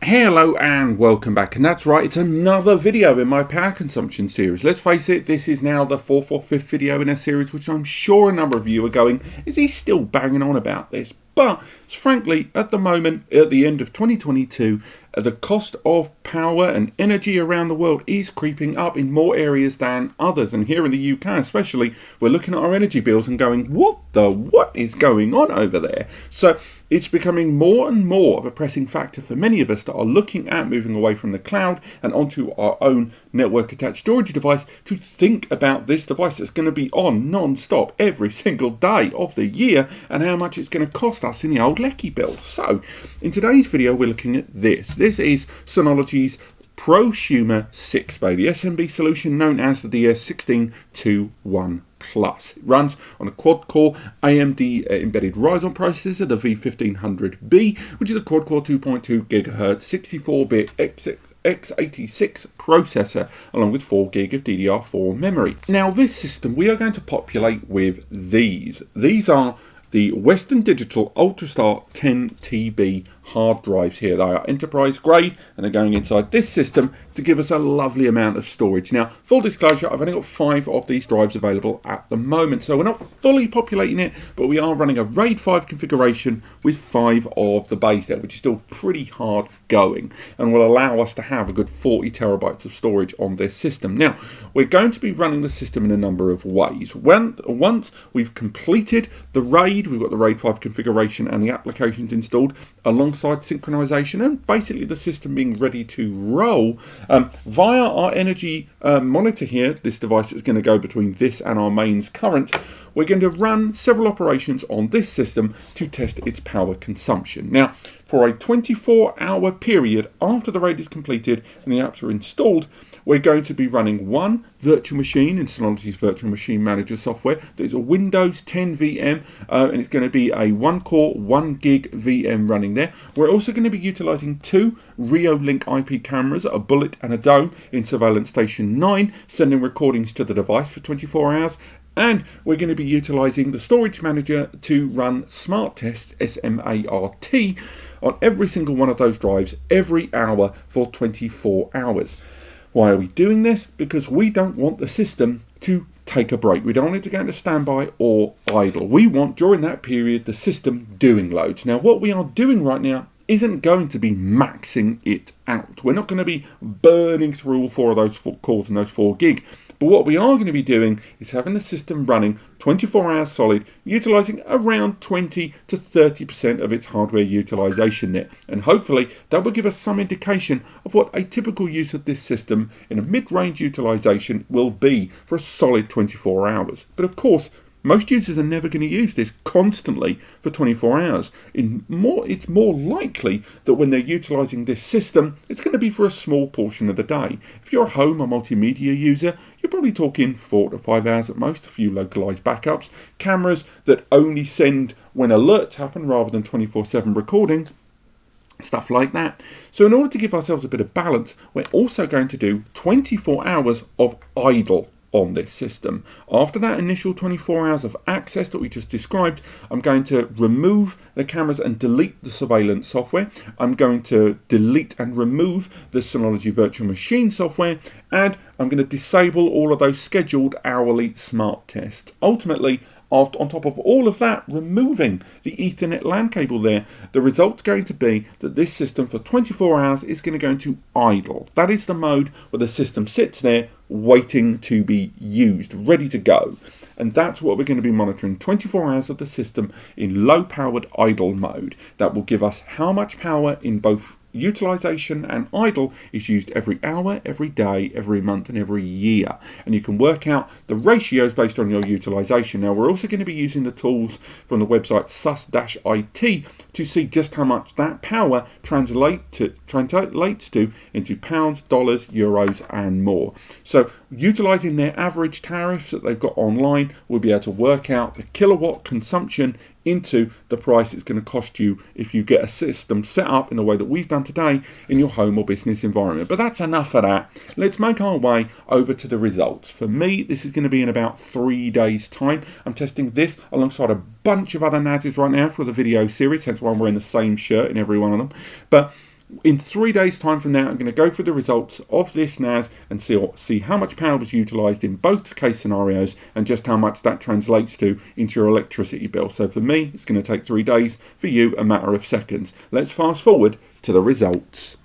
Hello and welcome back, and that's right, it's another video in my power consumption series. Let's face it, this is now the fourth or fifth video in a series which I'm sure a number of you are going, is he still banging on about this? But frankly, at the moment, at the end of 2022, the cost of power and energy around the world is creeping up in more areas than others. And here in the UK especially, we're looking at our energy bills and going, what is going on over there? So it's becoming more and more of a pressing factor for many of us that are looking at moving away from the cloud and onto our own network attached storage device to think about this device that's going to be on non-stop every single day of the year and how much it's going to cost us in the old lecky bill. So in today's video, we're looking at this. This is Synology's prosumer 6-bay, the SMB solution known as the DS1621 Plus. It runs on a quad-core AMD embedded Ryzen processor, the V1500B, which is a quad-core 2.2 GHz 64-bit x86 processor, along with 4 GB of DDR4 memory. Now, this system we are going to populate with these. These are the Western Digital Ultrastar 10 TB hard drives here. They are enterprise grade and they're going inside this system to give us a lovely amount of storage. Now, full disclosure, I've only got 5 of these drives available at the moment, so we're not fully populating it, but we are running a RAID 5 configuration with 5 of the bays there, which is still pretty hard going and will allow us to have a good 40 terabytes of storage on this system. Now, we're going to be running the system in a number of ways. Once we've completed the RAID, we've got the RAID 5 configuration and the applications installed alongside synchronization and basically the system being ready to roll via our energy monitor here. This device is going to go between this and our mains current. We're going to run several operations on this system to test its power consumption. Now, for a 24-hour period after the RAID is completed and the apps are installed, we're going to be running one virtual machine in Synology's Virtual Machine Manager software. There's a Windows 10 VM, and it's going to be a 1-core, 1 gig VM running there. We're also going to be utilizing 2 Rio-Link IP cameras, a Bullet and a Dome, in Surveillance Station 9, sending recordings to the device for 24 hours. And we're going to be utilizing the Storage Manager to run Smart Test, SMART, on every single one of those drives every hour for 24 hours. Why are we doing this? Because we don't want the system to take a break. We don't want it to go into standby or idle. We want, during that period, the system doing loads. Now, what we are doing right now isn't going to be maxing it out. We're not going to be burning through all 4 of those cores and those 4 gig. But what we are going to be doing is having the system running 24 hours solid, utilizing around 20 to 30% of its hardware utilization there. And hopefully that will give us some indication of what a typical use of this system in a mid-range utilization will be for a solid 24 hours. But of course, most users are never going to use this constantly for 24 hours. It's more likely that when they're utilizing this system, it's going to be for a small portion of the day. If you're a home or multimedia user, you're probably talking 4 to 5 hours at most, a few localized backups, cameras that only send when alerts happen rather than 24/7 recording, stuff like that. So in order to give ourselves a bit of balance, we're also going to do 24 hours of idle on this system. After that initial 24 hours of access that we just described, I'm going to remove the cameras and delete the surveillance software. I'm going to delete and remove the Synology Virtual Machine software, and I'm going to disable all of those scheduled hourly smart tests. Ultimately, on top of all of that, removing the Ethernet LAN cable there, the result's going to be that this system for 24 hours is going to go into idle. That is the mode where the system sits there waiting to be used, ready to go. And that's what we're going to be monitoring, 24 hours of the system in low powered idle mode. That will give us how much power in both utilization and idle is used every hour, every day, every month and every year. And you can work out the ratios based on your utilization. Now, we're also going to be using the tools from the website sus-it to see just how much that power translates to into pounds, dollars, euros and more. So utilizing their average tariffs that they've got online, we'll be able to work out the kilowatt consumption into the price it's going to cost you if you get a system set up in the way that we've done today in your home or business environment. But that's enough of that. Let's make our way over to the results. For me, this is going to be in about 3 days' time. I'm testing this alongside a bunch of other NASs right now for the video series, hence why we're in the same shirt in every one of them. But In 3 days time from now, I'm going to go through the results of this NAS and see how much power was utilised in both case scenarios and just how much that translates to into your electricity bill. So for me, it's going to take 3 days, for you a matter of seconds. Let's fast forward to the results.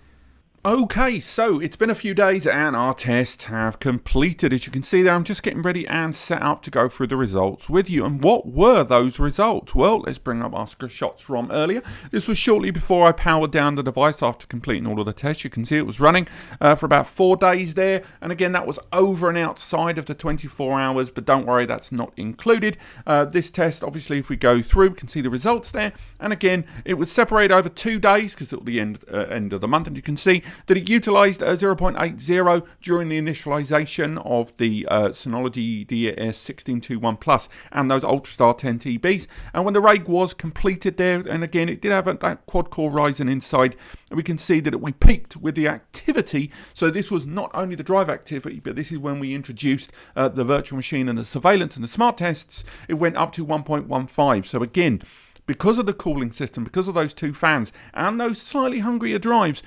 Okay, so it's been a few days and our tests have completed. As you can see there, I'm just getting ready and set up to go through the results with you. And what were those results? Well, let's bring up our screenshots from earlier. This was shortly before I powered down the device after completing all of the tests. You can see it was running for about 4 days there. And again, that was over and outside of the 24 hours, but don't worry, that's not included. This test, obviously, if we go through, we can see the results there. And again, it was separated over 2 days because it was the end of the month. And you can see that it utilised 0.80 during the initialisation of the Synology DS1621 Plus and those Ultrastar 10 TBs. And when the RAID was completed there, and again, it did have that quad-core Ryzen inside, and we can see that we peaked with the activity. So this was not only the drive activity, but this is when we introduced the virtual machine and the surveillance and the smart tests. It went up to 1.15. So again, because of the cooling system, because of those 2 fans and those slightly hungrier drives,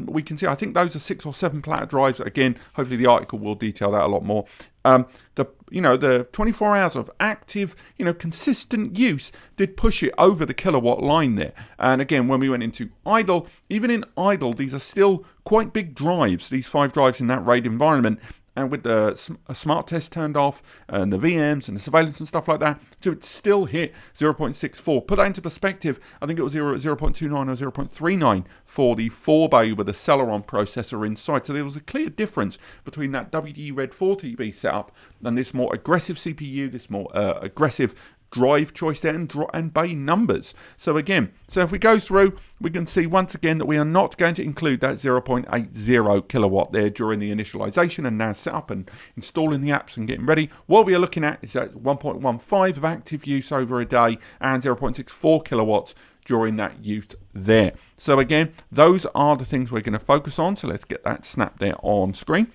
we can see, I think those are 6 or 7 platter drives. Again, hopefully the article will detail that a lot more. The 24 hours of active, consistent use did push it over the kilowatt line there. And again, when we went into idle, even in idle, these are still quite big drives, these 5 drives in that RAID environment. And with the smart test turned off and the VMs and the surveillance and stuff like that, so it still hit 0.64. Put that into perspective, I think it was 0.29 or 0.39 for the 4-bay with the Celeron processor inside. So there was a clear difference between that WD Red 4 TB setup and this more aggressive CPU, this more aggressive drive choice there and bay numbers. So again, if we go through, we can see once again that we are not going to include that 0.80 kilowatt there during the initialization and NAS setup and installing the apps and getting ready. What we are looking at is that 1.15 of active use over a day and 0.64 kilowatts during that use there. So again, those are the things we're going to focus on. So let's get that snap there on screen.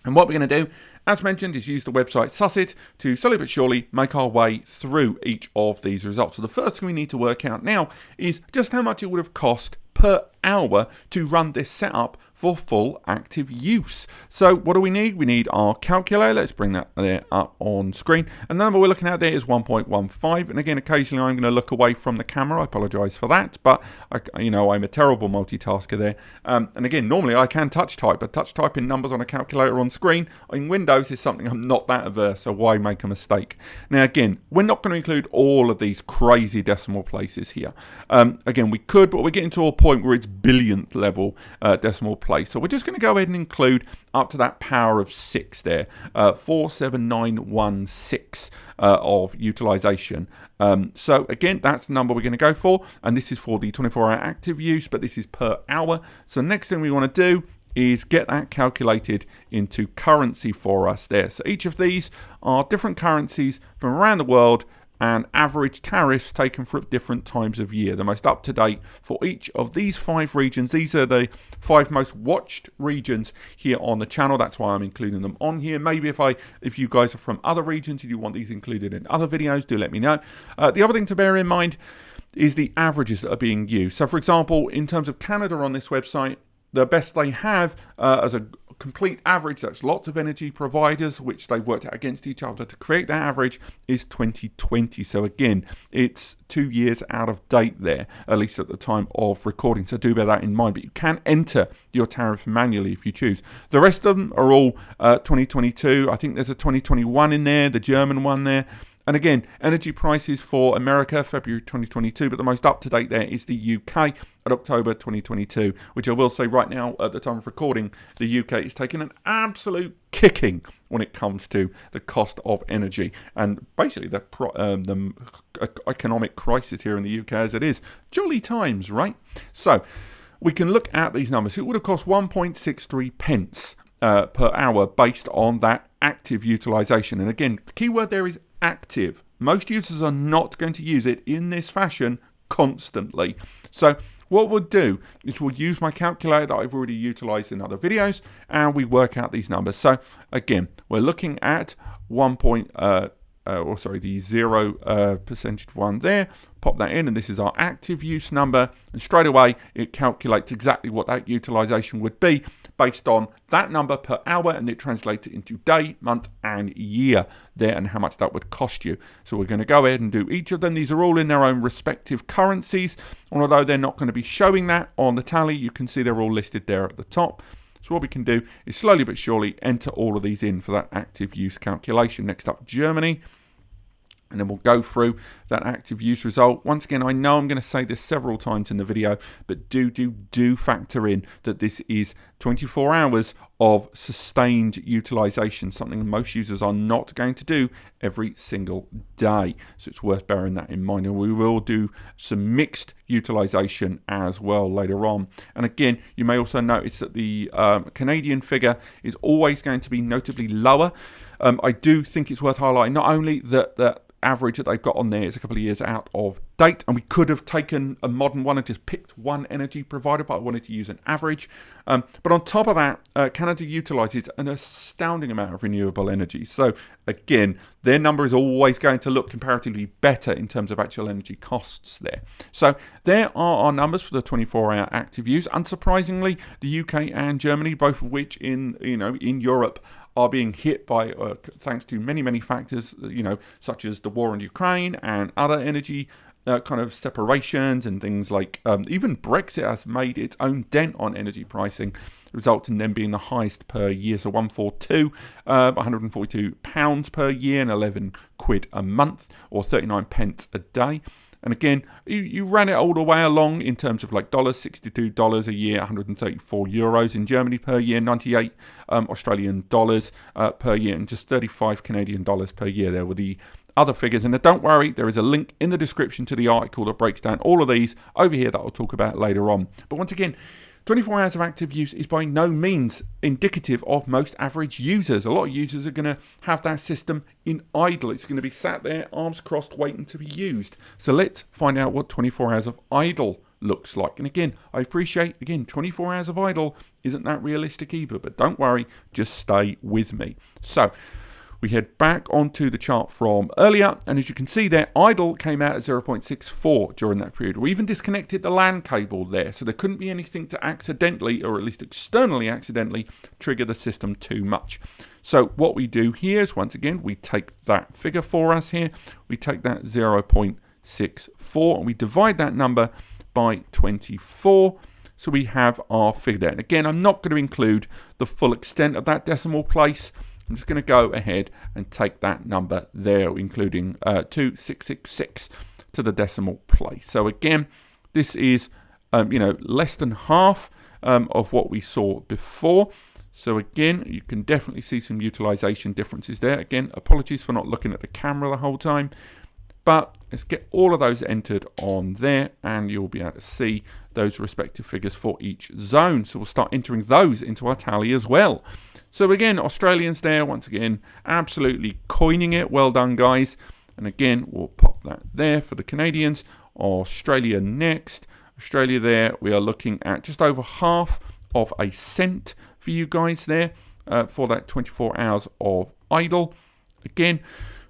And what we're going to do, as mentioned, is use the website Sussit to slowly but surely make our way through each of these results. So the first thing we need to work out now is just how much it would have cost per hour to run this setup for full active use. So what do we need? We need our calculator. Let's bring that there up on screen. And the number we're looking at there is 1.15. And again, occasionally I'm going to look away from the camera. I apologize for that, but I'm a terrible multitasker there. And again, normally I can touch type, but touch typing numbers on a calculator on screen in Windows is something I'm not that averse, so why make a mistake? Now again, we're not going to include all of these crazy decimal places here. Again, we could, but we're getting to a point where it's billionth level decimal place. So we're just going to go ahead and include up to that power of 6 there, 47916 of utilization. So again, that's the number we're going to go for, and this is for the 24-hour active use, but this is per hour. So next thing we want to do is get that calculated into currency for us there. So each of these are different currencies from around the world and average tariffs taken for different times of year. The most up-to-date for each of these 5 regions. These are the 5 most watched regions here on the channel. That's why I'm including them on here. Maybe if you guys are from other regions and you want these included in other videos, do let me know. The other thing to bear in mind is the averages that are being used. So for example, in terms of Canada on this website, the best they have as a complete average, that's lots of energy providers, which they've worked out against each other to create that average, is 2020. So again, it's 2 years out of date there, at least at the time of recording. So do bear that in mind, but you can enter your tariff manually if you choose. The rest of them are all 2022. I think there's a 2021 in there, the German one there. And again, energy prices for America, February 2022, but the most up-to-date there is the UK at October 2022, which I will say right now, at the time of recording, the UK is taking an absolute kicking when it comes to the cost of energy and basically the economic crisis here in the UK as it is. Jolly times, right? So we can look at these numbers. It would have cost 1.63 pence per hour based on that active utilization. And again, the key word there is active. Most users are not going to use it in this fashion constantly. So what we'll do is we'll use my calculator that I've already utilized in other videos and we work out these numbers. So again, we're looking at 1.63 the 0 percentage one there, pop that in, and this is our active use number, and straight away it calculates exactly what that utilization would be based on that number per hour, and it translates it into day, month, and year there, and how much that would cost you. So we're going to go ahead and do each of them. These are all in their own respective currencies, and although they're not going to be showing that on the tally, you can see they're all listed there at the top. So what we can do is slowly but surely enter all of these in for that active use calculation. Next up, Germany. And then we'll go through that active use result. Once again, I know I'm going to say this several times in the video, but do factor in that this is 24 hours of sustained utilization, something most users are not going to do every single day. So it's worth bearing that in mind. And we will do some mixed utilization as well later on. And again, you may also notice that the Canadian figure is always going to be notably lower. I do think it's worth highlighting not only that average that they've got on there is a couple of years out of date, and we could have taken a modern one and just picked one energy provider, but I wanted to use an average. But on top of that, Canada utilizes an astounding amount of renewable energy. So again, their number is always going to look comparatively better in terms of actual energy costs there. So there are our numbers for the 24-hour active use. Unsurprisingly, the UK and Germany, both of which in Europe are being hit by, thanks to many factors, such as the war in Ukraine and other energy kind of separations and things like even Brexit has made its own dent on energy pricing, resulting in them being the highest per year. So 142 pounds per year and 11 quid a month, or 39 pence a day. And again, you ran it all the way along in terms of like dollars, $62 a year, 134 euros in Germany per year, 98 Australian dollars per year, and just 35 Canadian dollars per year. There were the other figures. And don't worry, there is a link in the description to the article that breaks down all of these over here that I'll talk about later on. But once again, 24 hours of active use is by no means indicative of most average users. A lot of users are going to have that system in idle. It's going to be sat there, arms crossed, waiting to be used. So let's find out what 24 hours of idle looks like. And again, I appreciate, 24 hours of idle isn't that realistic either, but don't worry, just stay with me. So we head back onto the chart from earlier, and as you can see there, idle came out at 0.64 during that period. We even disconnected the LAN cable there, so there couldn't be anything to accidentally, or at least externally accidentally, trigger the system too much. So what we do here is, once again, we take that figure for us here, we take that 0.64 and we divide that number by 24. So we have our figure there. And again, I'm not going to include the full extent of that decimal place. I'm just going to go ahead and take that number there, including 2666 to the decimal place. So again, this is less than half of what we saw before. So again, you can definitely see some utilization differences there. Again, apologies for not looking at the camera the whole time. But let's get all of those entered on there, and you'll be able to see those respective figures for each zone. So we'll start entering those into our tally as well. So again, Australians there, once again, absolutely coining it. Well done, guys. And again, we'll pop that there for the Canadians. Australia next. Australia there, we are looking at just over half of a cent for you guys there for that 24 hours of idle. Again,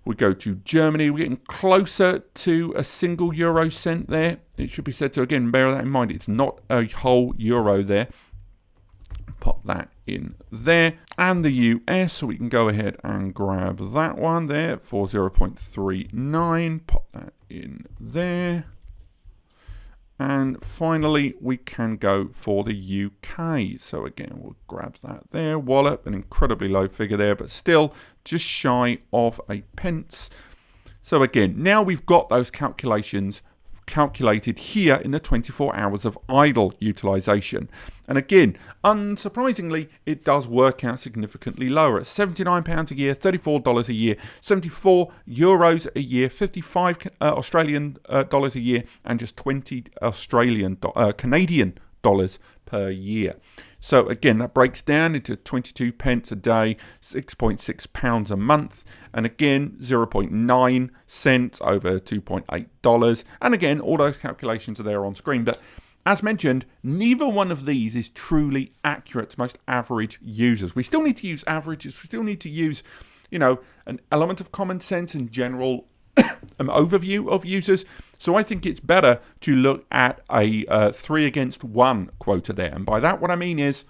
we go to Germany. We're getting closer to a single euro cent there. It should be said to, again, bear that in mind. It's not a whole euro there. Pop that in there. And the US, so we can go ahead and grab that one there for 0.39. Pop that in there. And finally, we can go for the UK. So again, we'll grab that there. Wallop, an incredibly low figure there, but still just shy of a pence. So again, now we've got those calculations calculated here in the 24 hours of idle utilization. And again, unsurprisingly, it does work out significantly lower at £79 a year, $34 a year, 74 euros a year, 55 Australian dollars a year, and just 20 Canadian dollars per year. So again, that breaks down into 22 pence a day, 6.6 pounds a month, and again, 0.9 cents over $2.8. And again, all those calculations are there on screen. But as mentioned, neither one of these is truly accurate to most average users. We still need to use averages. We still need to use, you know, an element of common sense and general overview of users. So I think it's better to look at a 3 against 1 quota there. And by that, what I mean is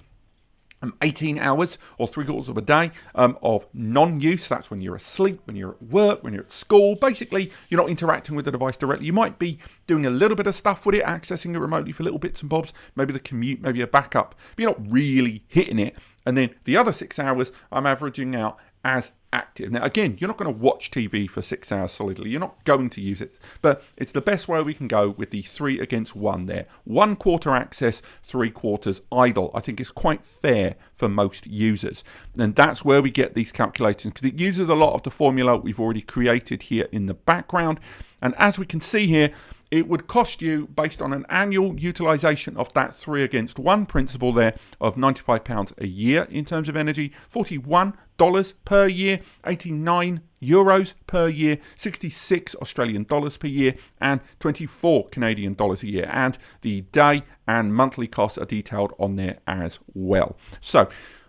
18 hours or 3/4 of a day of non-use. That's when you're asleep, when you're at work, when you're at school. Basically, you're not interacting with the device directly. You might be doing a little bit of stuff with it, accessing it remotely for little bits and bobs, maybe the commute, maybe a backup, but you're not really hitting it. And then the other 6 hours I'm averaging out as active. Now, again, you're not going to watch TV for 6 hours solidly. You're not going to use it. But it's the best way we can go with the 3 against 1 there. 1/4 access, 3/4 idle. I think it's quite fair for most users. And that's where we get these calculations, because it uses a lot of the formula we've already created here in the background. And as we can see here, it would cost you, based on an annual utilization of that 3 against 1 principle there, of £95 a year in terms of energy, $41 per year, 89 euros per year, 66 Australian dollars per year, and 24 Canadian dollars a year. And the day and monthly costs are detailed on there as well. So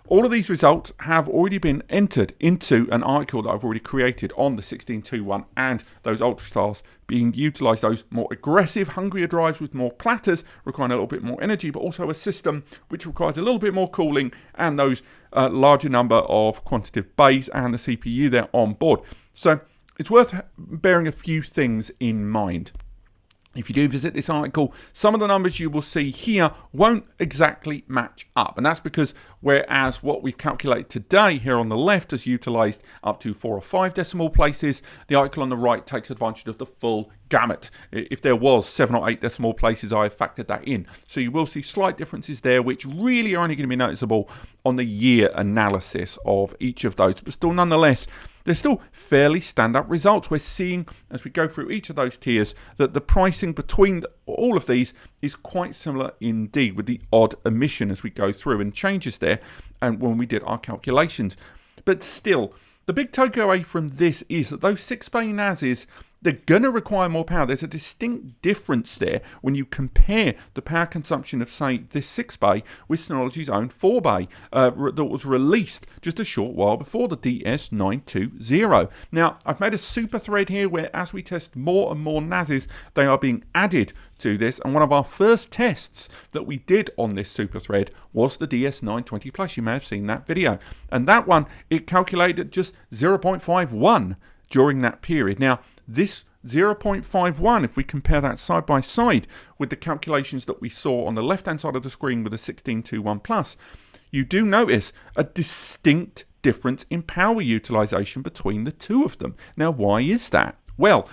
all of these results have already been entered into an article that I've already created on the 1621 and those Ultrastars being utilized, those more aggressive, hungrier drives with more platters, requiring a little bit more energy, but also a system which requires a little bit more cooling, and those larger number of quantitative bays and the CPU there on board. So it's worth bearing a few things in mind. If you do visit this article, some of the numbers you will see here won't exactly match up. And that's because whereas what we've calculated today here on the left has utilized up to 4 or 5 decimal places, the article on the right takes advantage of the full gamut. If there was 7 or 8 decimal places, I have factored that in. So you will see slight differences there, which really are only going to be noticeable on the year analysis of each of those. But still, nonetheless, they're still fairly stand-up results. We're seeing, as we go through each of those tiers, that the pricing between all of these is quite similar indeed, with the odd omission as we go through and changes there, and when we did our calculations. But still, the big takeaway from this is that those 6-bay NASs, they're going to require more power. There's a distinct difference there when you compare the power consumption of, say, this 6-bay with Synology's own 4-bay that was released just a short while before the DS920. Now, I've made a super thread here where, as we test more and more NASs, they are being added to this. And one of our first tests that we did on this super thread was the DS920 Plus. You may have seen that video. And that one, it calculated just 0.51 during that period. Now, this 0.51, if we compare that side by side with the calculations that we saw on the left-hand side of the screen with the 1621 Plus, you do notice a distinct difference in power utilization between the two of them. Now, why is that? Well,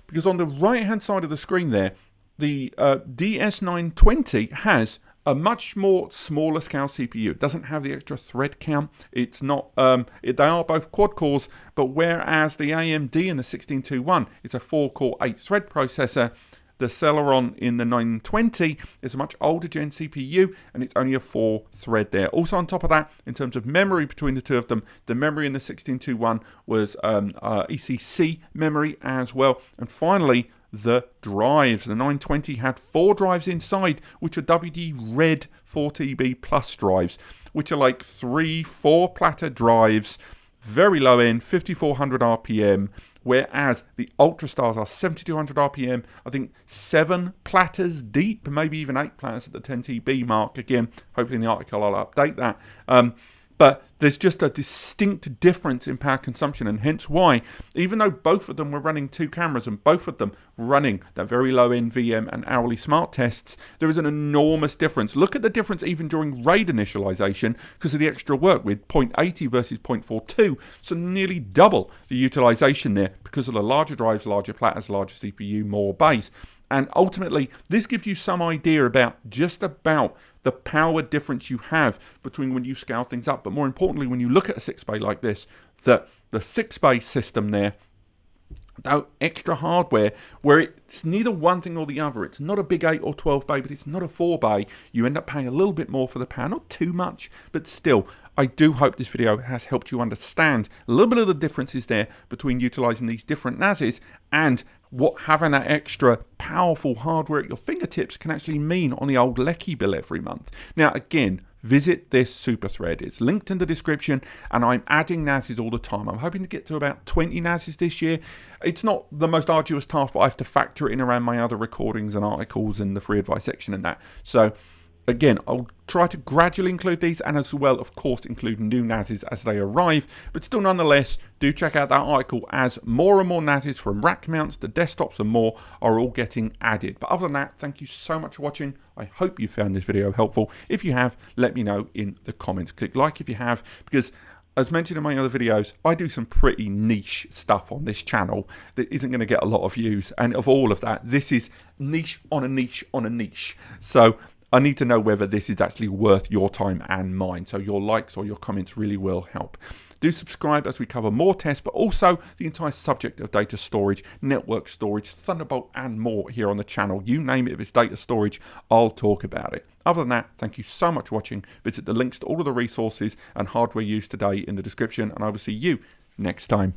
because on the right-hand side of the screen there, the DS920 has a much more smaller scale CPU. It doesn't have the extra thread count. It's not. They are both quad cores, but whereas the AMD in the 1621 is a 4-core 8-thread processor, the Celeron in the 920 is a much older gen CPU, and it's only a 4-thread there. Also, on top of that, in terms of memory between the two of them, the memory in the 1621 was ECC memory as well. And finally, the drives. The 920 had 4 drives inside, which are WD Red 4TB Plus drives, which are like 3-4 platter drives, very low end, 5400 RPM, whereas the Ultrastars are 7200 RPM, I think 7 platters deep, maybe even 8 platters at the 10TB mark. Again, hopefully in the article I'll update that. But there's just a distinct difference in power consumption, and hence why, even though both of them were running 2 cameras and both of them running that very low-end VM and hourly smart tests, there is an enormous difference. Look at the difference even during RAID initialization because of the extra work with 0.80 versus 0.42, so nearly double the utilization there because of the larger drives, larger platters, larger CPU, more bays. And ultimately, this gives you some idea about just about the power difference you have between when you scale things up. But more importantly, when you look at a 6-bay like this, that the 6-bay system there, though extra hardware, where it's neither one thing or the other. It's not a big 8 or 12 bay, but it's not a 4-bay. You end up paying a little bit more for the power, not too much, but still, I do hope this video has helped you understand a little bit of the differences there between utilizing these different NASs and what having that extra powerful hardware at your fingertips can actually mean on the old Lecky bill every month. Now, again, visit this super thread. It's linked in the description, and I'm adding NASs all the time. I'm hoping to get to about 20 NASs this year. It's not the most arduous task, but I have to factor it in around my other recordings and articles and the free advice section and that. So again, I'll try to gradually include these, and as well, of course, include new NASs as they arrive. But still, nonetheless, do check out that article, as more and more NASs from rack mounts to desktops and more are all getting added. But other than that, thank you so much for watching. I hope you found this video helpful. If you have, let me know in the comments. Click like if you have, because as mentioned in my other videos, I do some pretty niche stuff on this channel that isn't going to get a lot of views. And of all of that, this is niche on a niche on a niche. So I need to know whether this is actually worth your time and mine. So your likes or your comments really will help. Do subscribe as we cover more tests, but also the entire subject of data storage, network storage, Thunderbolt, and more here on the channel. You name it, if it's data storage, I'll talk about it. Other than that, thank you so much for watching. Visit the links to all of the resources and hardware used today in the description, and I will see you next time.